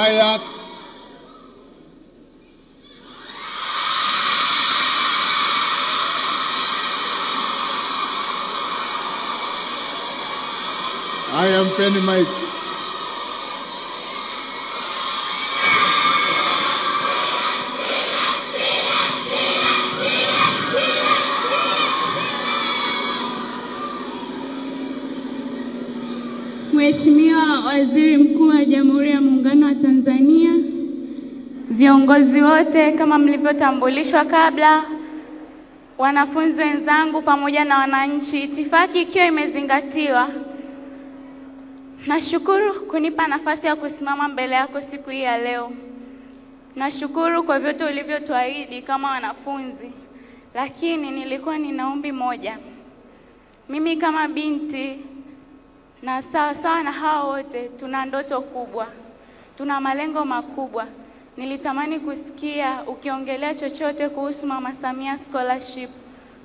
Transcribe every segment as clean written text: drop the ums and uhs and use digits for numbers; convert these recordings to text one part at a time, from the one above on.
Isaac. I am Penny Mike. Mheshimiwa Waziri Mkuu wa Jamhuri ya Muungano wa Tanzania, viongozi wote kama mlivyotambulishwa kabla, wanafunzi wenzangu pamoja na wananchi, itifaki ikiwa imezingatiwa, nashukuru kunipa nafasi ya kusimama mbele yako siku hii ya leo. Nashukuru kwa vyote ulivyotuahidi kama wanafunzi, lakini nilikuwa nina ombi moja. Mimi kama binti na sawa na hao wote tuna ndoto kubwa, tuna malengo makubwa. Nilitamani kusikia ukiongelea chochote kuhusu Mama Samia Scholarship,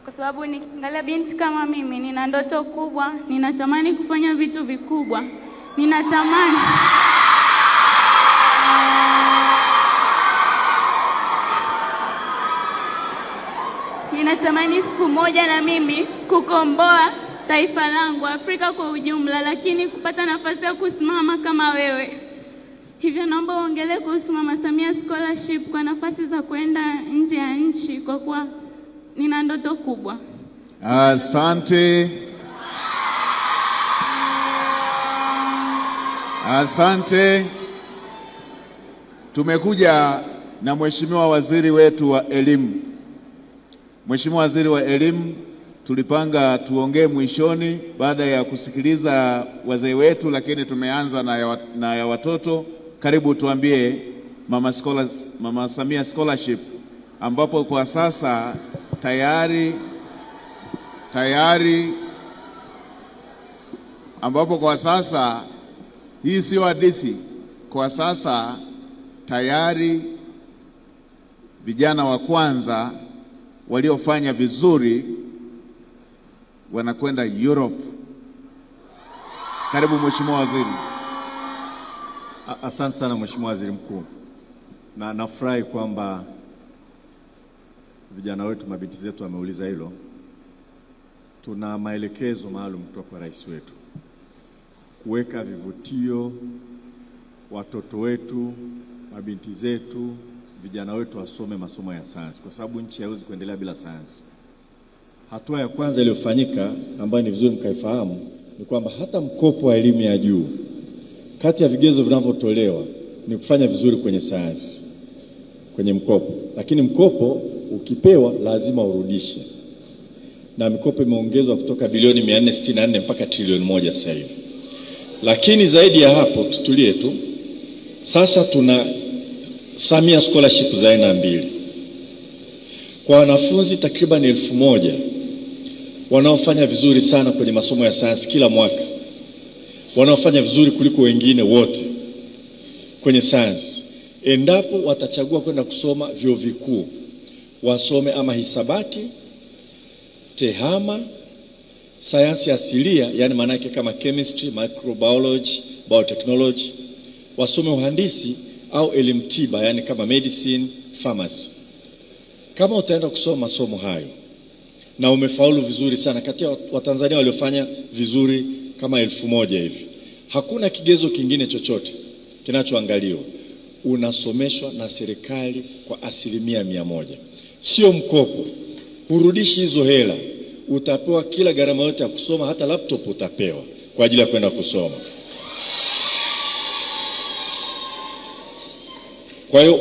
kwa sababu nikiangalia binti kama mimi nina ndoto kubwa, ninatamani kufanya vitu vikubwa. Ninatamani siku moja na mimi kukomboa taifa langu, Afrika kwa ujumla, lakini kupata nafasi ya kusimama kama wewe. Hivyo naomba uongelee kuhusu Mama Samia Scholarship kwa nafasi za kwenda nje ya nchi, kwa kuwa nina ndoto kubwa. Asante. Asante. Tumekuja na Mheshimiwa Waziri wetu wa Elimu. Mheshimiwa Waziri wa Elimu, tulipanga tuongee mwishoni baada ya kusikiliza wazee wetu, lakini tumeanza na ya watoto. Karibu tuambie Mama Samia Scholarship, ambapo kwa sasa ambapo kwa sasa hii sio hadithi. Kwa sasa tayari vijana wa kwanza waliofanya vizuri wanakwenda Europe. Karibu Mheshimiwa Waziri. Asante sana Mheshimiwa Waziri Mkuu, na nafurahi kwamba vijana wetu, mabinti zetu wameuliza hilo. Tuna maelekezo maalum kutoka kwa rais wetu kuweka vivutio, watoto wetu, mabinti zetu, vijana wetu wasome masomo ya sayansi, kwa sababu nchi haiwezi kuendelea bila sayansi. Hatua ya kwanza iliyofanyika ambayo ni vizuri mkaifahamu ni kwamba hata mkopo wa elimu ya juu, kati ya vigezo vinavyotolewa ni kufanya vizuri kwenye sayansi, kwenye mkopo. Lakini mkopo ukipewa lazima urudishe, na mikopo imeongezwa kutoka bilioni 464 mpaka trilioni 1 sasa hivi. Lakini zaidi ya hapo, tutulie tu, sasa tuna Samia Scholarship za aina mbili kwa wanafunzi takriban 1000 wanaofanya vizuri sana kwenye masomo ya sayansi kila mwaka, wanaofanya vizuri kuliko wengine wote kwenye sayansi. Endapo watachagua kwenda kusoma vyuo vikuu, wasome ama hisabati, tehama, sayansi asilia, yani maana yake kama chemistry, microbiology, biotechnology, wasome uhandisi au elimu tiba, yani kama medicine, pharmacy. Kama utaenda kusoma masomo hayo na umefaulu vizuri sana, kati ya Watanzania waliofanya vizuri kama 1000 hivi, hakuna kigezo kingine chochote kinachoangaliwa. Unasomeshwa na serikali kwa 100%. Sio mkopo, hurudishi hizo hela, utapewa kila gharama yote ya kusoma, hata laptop utapewa kwa ajili ya kwenda kusoma. Kwa hiyo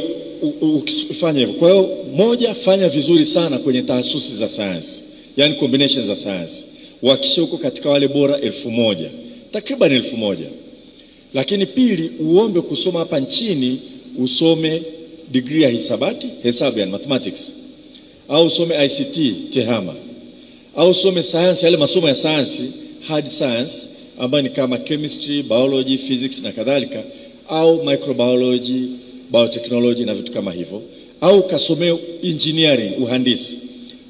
ukifanya hivyo, kwa hiyo moja, fanya vizuri sana kwenye taasisi za sayansi, yani combination za sayansi, uhakikishe uko katika wale bora 1000, takriban 1000. Lakini pili, uombe kusoma hapa nchini, usome degree ya hisabati, hesabu yani mathematics, au usome ICT, tehama, au usome sayansi, yale masomo ya sayansi, hard science, ambayo ni kama chemistry, biology, physics na kadhalika, au microbiology, biotechnology na vitu kama hivyo, au kasome engineering, uhandisi,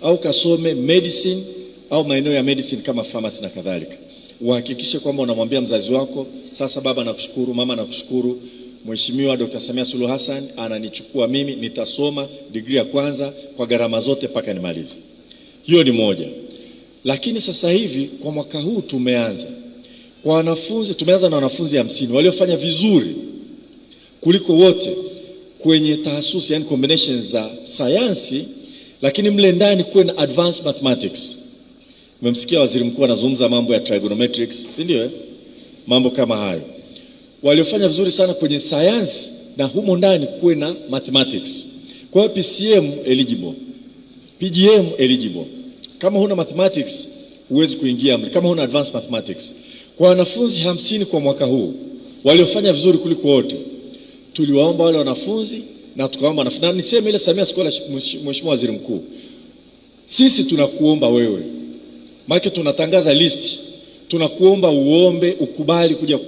au kasome medicine au maeneo ya medicine kama pharmacy na kadhalika. Uhakikishe kwamba unamwambia mzazi wako, sasa baba nakushukuru, mama nakushukuru, Mheshimiwa Dr. Samia Suluhu Hassan ananichukua mimi, nitasoma degree ya kwanza kwa gharama zote mpaka nimalize. Hiyo ni moja. Lakini sasa hivi kwa mwaka huu tumeanza na wanafunzi 50 waliofanya vizuri kuliko wote kwenye tahasusi, yani combinations za sayansi, lakini mle ndani kuwe na advanced mathematics. Mmemsikia waziri mkuu anazungumza mambo ya trigonometrics, si ndio? Mambo kama hayo. Waliofanya vizuri sana kwenye sayansi na humo ndani kuwe na mathematics. Kwa hiyo PCM eligible, PGM eligible. Kama huna mathematics huwezi kuingia, kama huna advanced mathematics. Kwa wanafunzi 50 kwa mwaka huu waliofanya vizuri kuliko wote, tuliwaomba wale wanafunzi na tukaomba na niseme ile Samia Scholarship. Mheshimiwa Waziri Mkuu, sisi tunakuomba wewe, maana tunatangaza list, tunakuomba uombe ukubali kuja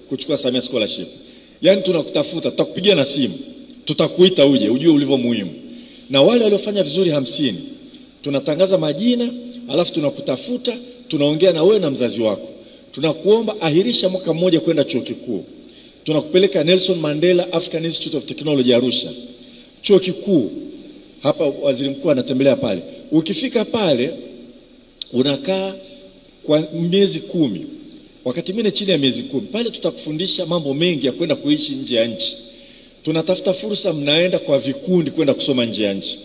kuchukua Samia Scholarship. Yani tunakutafuta, tutakupigia na simu, tutakuita uje ujue ulivyo muhimu. Na wale waliofanya vizuri 50 tunatangaza majina, alafu tunakutafuta, tunaongea na wewe na mzazi wako. Tunakuomba ahirisha mwaka mmoja kwenda chuo kikuu. Tunakupeleka Nelson Mandela African Institute of Technology Arusha. Chuo kikuu hapa, waziri mkuu anatembelea pale. Ukifika pale unakaa kwa miezi 10. Wakati mwingine chini ya miezi 10. Pale tutakufundisha mambo mengi ya kwenda kuishi nje ya nchi. Tunatafuta fursa, mnaenda kwa vikundi kwenda kusoma nje ya nchi.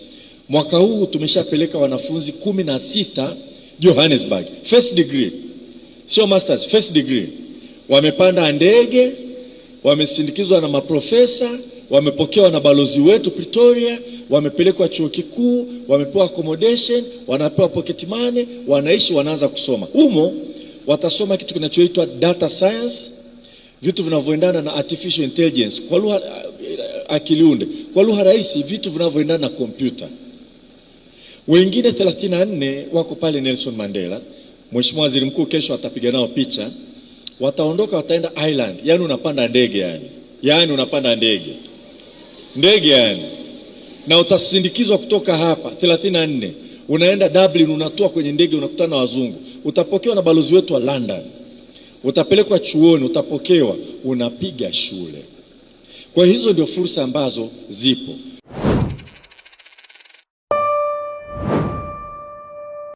Mwaka huu tumeshapeleka wanafunzi 16 Johannesburg. First degree. Sio masters, first degree. Wamepanda ndege, wamesindikizwa na maprofesa, wamepokewa na balozi wetu Pretoria, wamepelekwa chuo kikuu, wamepewa accommodation, wanapewa pocket money, wanaishi, wanaanza kusoma. Humo watasoma kitu kinachoitwa data science, vitu vinavyoendana na artificial intelligence, kwa lugha akiliunde, kwa lugha rahisi, vitu vinavyoendana na kompyuta. Wengine 34 wako pale Nelson Mandela. Mheshimiwa Waziri Mkuu kesho atapiga nao picha. Wataondoka, wataenda island. Yani unapanda ndege yani unapanda ndege yani. Na utasindikizwa kutoka hapa 34. Unaenda Dublin, unatoa kwenye ndege, unakutana na wazungu. Utapokewa na balozi wetu wa London. Utapelekwa chuoni, utapokewa, unapiga shule. Kwa hizo ndio fursa ambazo zipo.